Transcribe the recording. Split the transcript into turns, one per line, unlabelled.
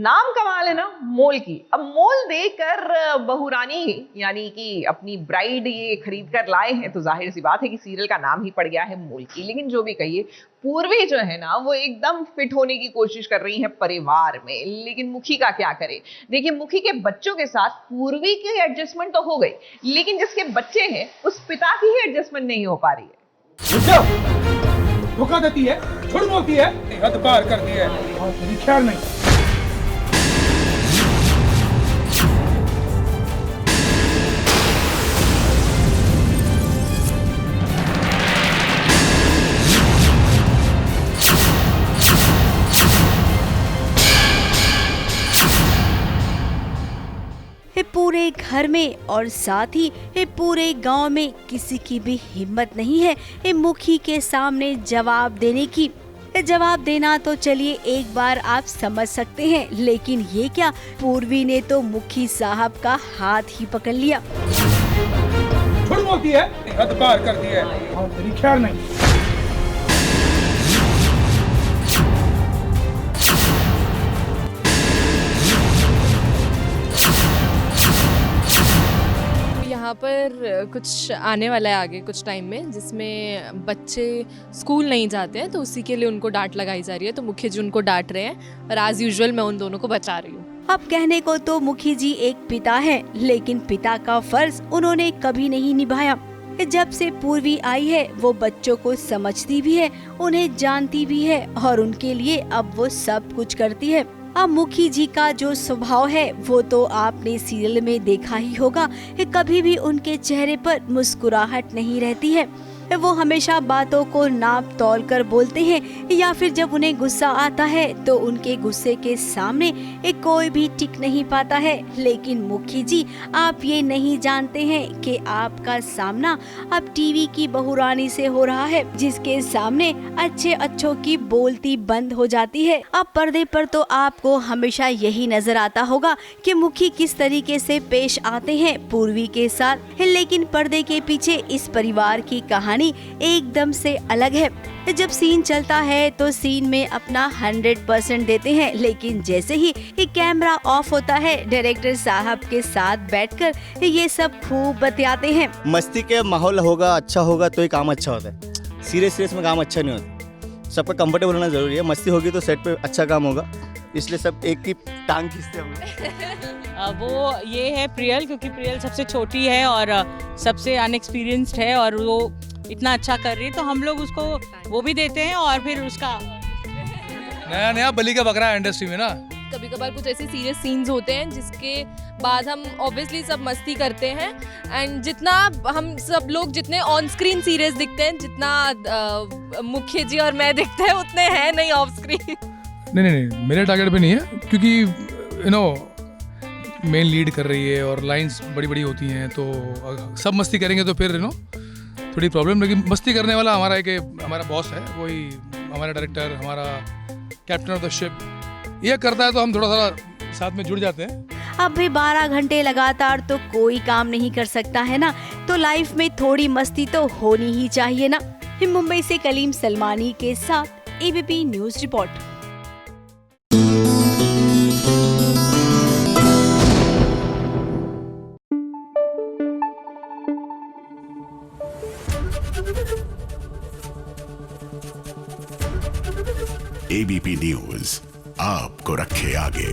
नाम कमाल है ना, मोल की। अब मोल देकर बहू रानी यानी कि अपनी ब्राइड ये खरीद कर लाए हैं, तो जाहिर सी बात है कि सीरियल का नाम ही पड़ गया है मोल की। लेकिन जो भी कहिए, पूर्वी जो है ना वो एकदम फिट होने की कोशिश कर रही है परिवार में। लेकिन मुखी का क्या करे? देखिए, मुखी के बच्चों के साथ पूर्वी की एडजस्टमेंट तो हो गई, लेकिन जिसके बच्चे हैं उस पिता की ही एडजस्टमेंट नहीं हो पा रही है।
धोखा देती है, झूठ बोलती है, हद पार करती है और तेरी ख्याल नहीं।
पूरे घर में और साथ ही पूरे गांव में किसी की भी हिम्मत नहीं है मुखी के सामने जवाब देने की। जवाब देना तो चलिए एक बार आप समझ सकते हैं, लेकिन ये क्या, पूर्वी ने तो मुखी साहब का हाथ ही पकड़ लिया।
झूठ बोलती है, हद पार करती है और तेरी ख्याल नहीं।
यहाँ पर कुछ आने वाला है आगे कुछ टाइम में, जिसमें बच्चे स्कूल नहीं जाते हैं, तो उसी के लिए उनको डांट लगाई जा रही है। तो मुखी जी उनको डांट रहे हैं और एज यूजुअल मैं उन दोनों को बचा रही हूँ।
अब कहने को तो मुखी जी एक पिता हैं, लेकिन पिता का फर्ज उन्होंने कभी नहीं निभाया। जब से पूर्वी आई है वो बच्चों को समझती भी है, उन्हें जानती भी है और उनके लिए अब वो सब कुछ करती है। अब मुखी जी का जो स्वभाव है वो तो आपने सीरियल में देखा ही होगा, कभी भी उनके चेहरे पर मुस्कुराहट नहीं रहती है। वो हमेशा बातों को नाप तौल कर बोलते हैं, या फिर जब उन्हें गुस्सा आता है तो उनके गुस्से के सामने कोई भी टिक नहीं पाता है। लेकिन मुखी जी, आप ये नहीं जानते हैं कि आपका सामना अब टीवी की बहुरानी से हो रहा है, जिसके सामने अच्छे अच्छों की बोलती बंद हो जाती है। अब पर्दे पर तो आपको हमेशा यही नजर आता होगा कि मुखी किस तरीके से पेश आते हैं पूर्वी के साथ, लेकिन पर्दे के पीछे इस परिवार की कहानी एकदम से अलग है। जब सीन चलता है तो सीन में अपना 100% देते हैं, लेकिन जैसे ही कैमरा ऑफ होता है, डायरेक्टर साहब के साथ बैठकर ये सब खूब बतियाते हैं।
मस्ती के माहौल होगा, अच्छा होगा तो ही काम अच्छा होता है। सीरियस में काम अच्छा नहीं होता। सबका कंफर्टेबल होना जरूरी है। मस्ती होगी तो सेट पे अच्छा काम होगा, इसलिए सब एक की टांग खींचते हैं।
वो ये है प्रियल, क्योंकि प्रियल सबसे छोटी है और सबसे अनएक्सपीरियंस्ड है और वो इतना अच्छा कर रही है, तो हम लोग उसको वो भी देते हैं और फिर उसका
नया बलि का बकरा है इंडस्ट्री में ना।
कभी कभार कुछ ऐसे सीरियस सीन्स होते हैं जिसके बाद हम ऑब्वियसली सब मस्ती करते हैं, एंड जितना हम सब लोग जितने ऑन स्क्रीन सीरियस दिखते हैं, जितना मुखी जी और मैं दिखते हैं, उतने हैं नहीं ऑफ स्क्रीन।
नहीं, मेरे टारगेट पे नहीं है, क्योंकि यू नो मेन लीड कर रही है और लाइंस बड़ी बड़ी होती हैं, तो सब मस्ती करेंगे तो फिर थोड़ी प्रॉब्लम। लेकिन मस्ती करने वाला हमारा बॉस है, वही हमारा डायरेक्टर, हमारा कैप्टन ऑफ द शिप, ये करता है तो हम थोड़ा सा साथ में जुड़ जाते हैं।
अब भी 12 घंटे लगातार तो कोई काम नहीं कर सकता है ना, तो लाइफ में थोड़ी मस्ती तो होनी ही चाहिए ना। मुंबई से कलीम सलमानी के साथ ABP news report.
ABP news आपको रखे आगे।